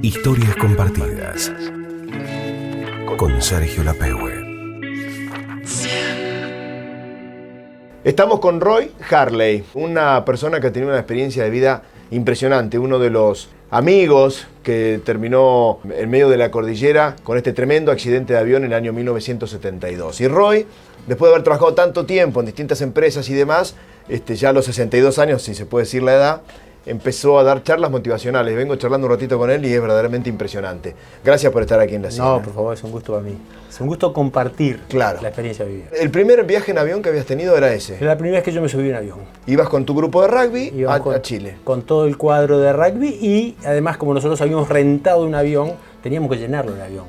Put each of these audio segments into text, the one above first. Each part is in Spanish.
Historias compartidas con Sergio Lapehue. Estamos con Roy Harley, una persona que ha tenido una experiencia de vida impresionante, uno de los amigos que terminó en medio de la cordillera con este tremendo accidente de avión en el año 1972. Y Roy, después de haber trabajado tanto tiempo en distintas empresas y demás, ya a los 62 años, si se puede decir la edad, empezó a dar charlas motivacionales. Vengo charlando un ratito con él y es verdaderamente impresionante. Gracias por estar aquí en la cena. No, por favor, es un gusto para mí. Es un gusto compartir la experiencia vivida. El primer viaje en avión que habías tenido era ese. Era la primera vez que yo me subí en avión. Ibas con tu grupo de rugby a Chile. Con todo el cuadro de rugby y además como nosotros habíamos rentado un avión, teníamos que llenarlo el avión.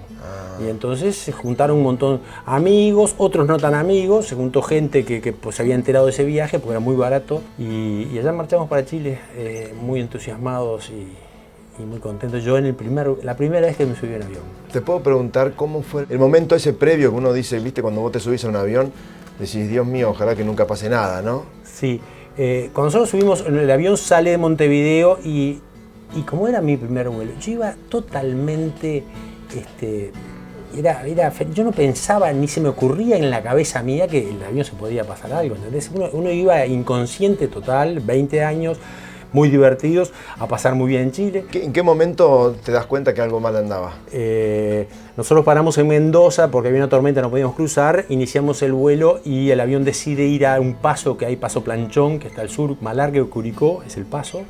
Y entonces se juntaron un montón de amigos, otros no tan amigos, se juntó gente que pues, se había enterado de ese viaje porque era muy barato y allá marchamos para Chile muy entusiasmados y muy contentos. Yo la primera vez que me subí en avión. Te puedo preguntar cómo fue el momento ese previo que uno dice, viste, cuando vos te subís a un avión, decís, Dios mío, ojalá que nunca pase nada, ¿no? Sí, cuando nosotros subimos, el avión sale de Montevideo y como era mi primer vuelo, yo iba totalmente... yo no pensaba, ni se me ocurría en la cabeza mía que el avión se podía pasar algo, ¿entendés? Uno iba inconsciente total, 20 años, muy divertidos, a pasar muy bien en Chile. ¿En qué momento te das cuenta que algo mal andaba? Nosotros paramos en Mendoza porque había una tormenta, no podíamos cruzar, iniciamos el vuelo y el avión decide ir a un paso que hay, Paso Planchón, que está al sur, Malargüe, Curicó, es el paso.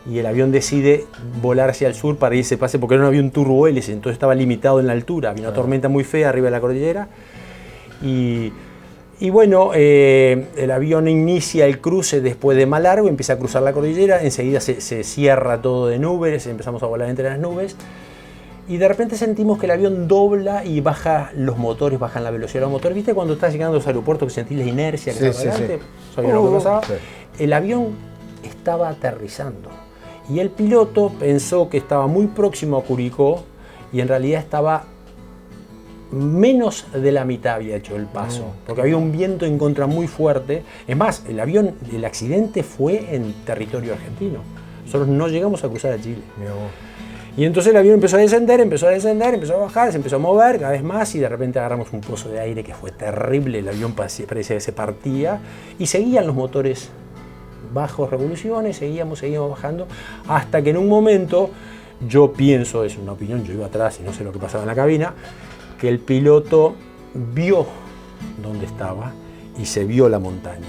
Y el avión decide volar hacia el sur para irse pase porque era un avión turbohélice, entonces estaba limitado en la altura, había una tormenta muy fea arriba de la cordillera y bueno, el avión inicia el cruce después de Malargüe, empieza a cruzar la cordillera, enseguida se cierra todo de nubes, empezamos a volar entre las nubes y de repente sentimos que el avión dobla y baja los motores, bajan la velocidad de los motores. ¿Viste cuando estás llegando a los aeropuertos que sentís la inercia que está adelante? ¿Sabías lo que pasaba? Sí. El avión estaba aterrizando. Y el piloto pensó que estaba muy próximo a Curicó y en realidad estaba menos de la mitad había hecho el paso, porque había un viento en contra muy fuerte. Es más, el accidente fue en territorio argentino. Nosotros no llegamos a cruzar a Chile. Y entonces el avión empezó a descender, empezó a bajar, se empezó a mover cada vez más y de repente agarramos un pozo de aire que fue terrible, el avión parecía que se partía y seguían los motores bajos revoluciones, seguíamos bajando, hasta que en un momento, yo pienso, es una opinión, yo iba atrás y no sé lo que pasaba en la cabina, que el piloto vio dónde estaba y se vio la montaña.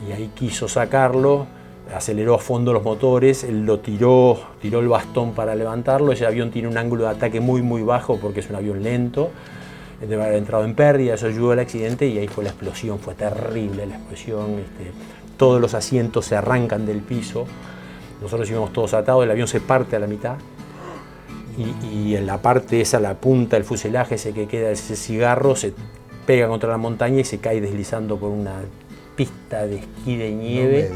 Y ahí quiso sacarlo, aceleró a fondo los motores, él lo tiró el bastón para levantarlo, ese avión tiene un ángulo de ataque muy muy bajo porque es un avión lento, debe haber entrado en pérdida, eso ayudó al accidente y ahí fue la explosión, fue terrible la explosión. Todos los asientos se arrancan del piso, nosotros íbamos todos atados, el avión se parte a la mitad y en la parte esa, la punta del fuselaje, ese que queda, ese cigarro, se pega contra la montaña y se cae deslizando por una pista de esquí de nieve.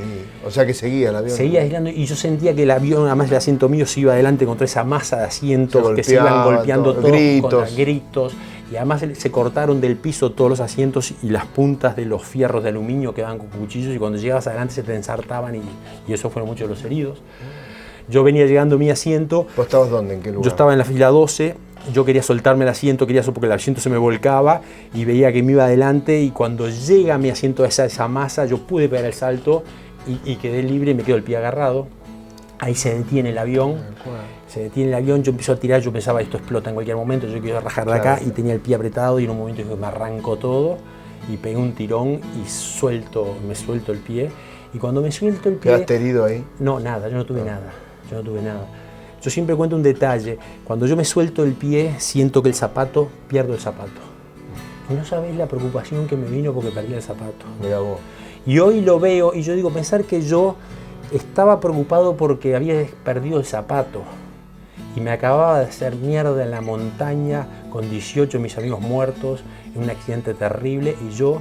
O sea que seguía el avión. Seguía deslizando y yo sentía que el avión, además el asiento mío, se iba adelante contra esa masa de asientos que se iban golpeando todos contra gritos. Y además se cortaron del piso todos los asientos y las puntas de los fierros de aluminio quedaban con cuchillos y cuando llegabas adelante se te ensartaban y eso fueron muchos los heridos. Yo venía llegando a mi asiento. ¿Vos estabas dónde? ¿En qué lugar? Yo estaba en la fila 12, yo quería soltarme el asiento, porque el asiento se me volcaba y veía que me iba adelante y cuando llega a mi asiento esa masa yo pude pegar el salto y quedé libre y me quedo el pie agarrado. Ahí se detiene el avión. Yo empiezo a tirar, yo pensaba esto explota en cualquier momento, yo quiero rajar de acá y tenía el pie apretado y en un momento me arrancó todo y pegué un tirón y me suelto el pie y cuando me suelto el pie... ¿Quedaste herido ahí? No, nada, yo no tuve nada. Yo siempre cuento un detalle, cuando yo me suelto el pie siento que pierdo el zapato. Y no sabés la preocupación que me vino porque perdí el zapato. Mirá vos. Y hoy lo veo y yo digo, pensar que yo estaba preocupado porque había perdido el zapato. Y me acababa de hacer mierda en la montaña con 18 mis amigos muertos en un accidente terrible y yo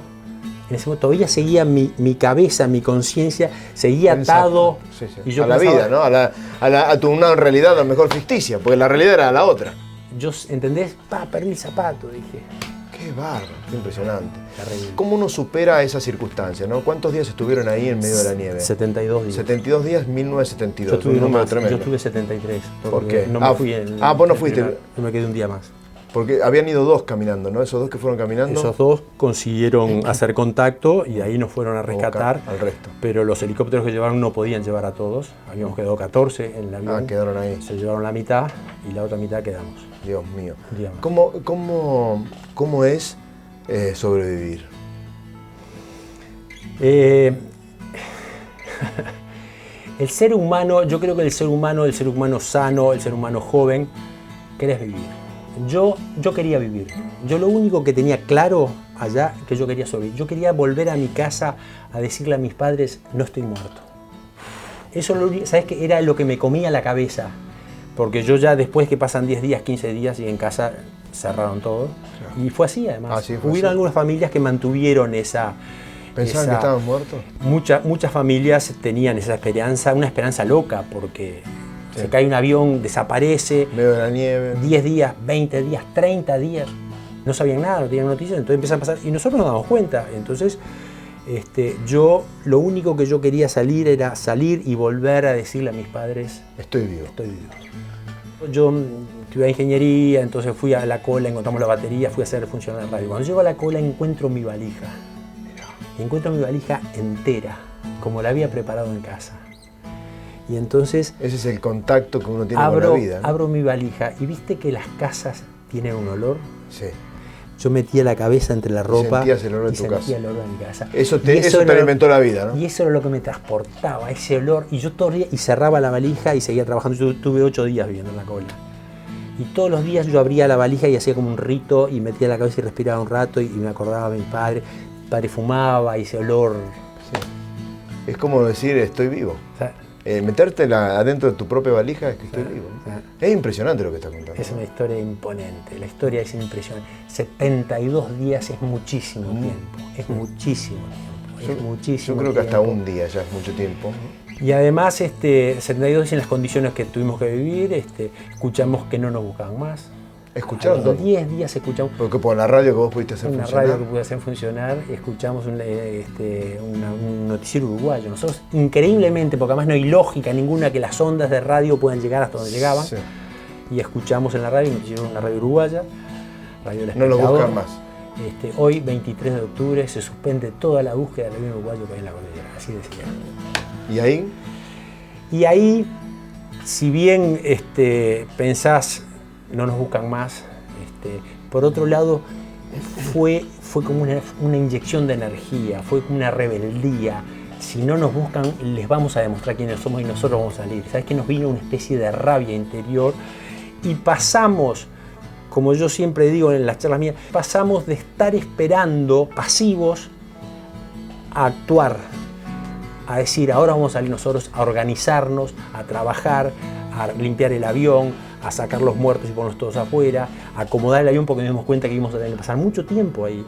en ese momento todavía seguía mi cabeza, mi conciencia, seguía atado. Sí. Y yo a la vida, ¿no? A una realidad a lo mejor ficticia, porque la realidad era la otra. Yo, ¿entendés? Perdí el zapato, dije. Qué Qué bárbaro, qué impresionante. Terrible. ¿Cómo uno supera esa circunstancia, no? ¿Cuántos días estuvieron ahí en medio de la nieve? 72 días. 72 días, 1972. Yo estuve un número más, tremendo. yo estuve 73. ¿Por qué? No me fui en vos no fuiste. Yo me quedé un día más. Porque habían ido dos caminando, ¿no? Esos dos que fueron caminando. Esos dos consiguieron hacer contacto y ahí nos fueron a rescatar. Al resto. Pero los helicópteros que llevaron no podían llevar a todos. Habíamos quedado 14 en el avión. Ah, quedaron ahí. Se llevaron la mitad y la otra mitad quedamos. Dios mío. Un día más. ¿Cómo es sobrevivir? El ser humano, yo creo que el ser humano sano, el ser humano joven, querés vivir. Yo quería vivir. Yo lo único que tenía claro allá, que yo quería sobrevivir. Yo quería volver a mi casa a decirle a mis padres, no estoy muerto. Eso, ¿sabes qué? Era lo que me comía la cabeza. Porque yo ya después que pasan 10 días, 15 días y en casa cerraron todo. Claro. Y fue así además. Hubieron algunas familias que mantuvieron esa... ¿Pensaban que estaban muertos? Muchas familias tenían esa esperanza, una esperanza loca, porque se cae un avión, desaparece. Medio de la nieve. 10 días, 20 días, 30 días. No sabían nada, no tenían noticias, entonces empiezan a pasar. Y nosotros nos damos cuenta. Entonces, yo lo único que yo quería era salir y volver a decirle a mis padres: estoy vivo. Estoy vivo. Yo estudié ingeniería, entonces fui a la cola, encontramos la batería, fui a hacer funcionar la radio. Cuando llego a la cola encuentro mi valija. Encuentro mi valija entera, como la había preparado en casa. Y entonces... Ese es el contacto que uno tiene con la vida, ¿no? Abro mi valija y ¿viste que las casas tienen un olor? Sí. Yo metía la cabeza entre la ropa sentías el olor de tu casa. Sentía el olor de mi casa. Eso te alimentó la vida, ¿no? Y eso era lo que me transportaba, ese olor. Y yo todo el día, y cerraba la valija y seguía trabajando. Yo tuve 8 días viviendo en la cola. Y todos los días yo abría la valija y hacía como un rito y metía la cabeza y respiraba un rato y me acordaba de mi padre. Mi padre fumaba y ese olor... Sí. Es como decir, estoy vivo. O sea, meterte adentro de tu propia valija es que estoy vivo, ¿no? Es impresionante lo que estás contando. Es una historia imponente, la historia es impresionante. 72 días es muchísimo tiempo, es muchísimo tiempo, es muchísimo. Yo creo que tiempo. hasta un día ya es mucho tiempo. Y además, 72 días en las condiciones que tuvimos que vivir, escuchamos que no nos buscaban más. ¿Escucharon? A los 10 días escuchamos. Porque por la radio que vos pudiste hacer funcionar. Una radio que pude hacer funcionar, escuchamos un noticiero uruguayo. Nosotros, increíblemente, porque además no hay lógica ninguna que las ondas de radio puedan llegar hasta donde llegaban. Sí. Y escuchamos en la radio, una radio uruguaya, Radio El Espectador. No lo buscan más. Hoy, 23 de octubre, se suspende toda la búsqueda del avión uruguayo que hay en la cordillera. Así decía. ¿Y ahí? Y ahí, si bien pensás, no nos buscan más, por otro lado, fue como una inyección de energía, fue como una rebeldía. Si no nos buscan, les vamos a demostrar quiénes somos y nosotros vamos a salir. ¿Sabes qué? Nos vino una especie de rabia interior y pasamos, como yo siempre digo en las charlas mías, pasamos de estar esperando pasivos a actuar, a decir, ahora vamos a salir nosotros a organizarnos, a trabajar, a limpiar el avión, a sacar los muertos y ponerlos todos afuera, a acomodar el avión porque nos dimos cuenta que íbamos a tener que pasar mucho tiempo ahí.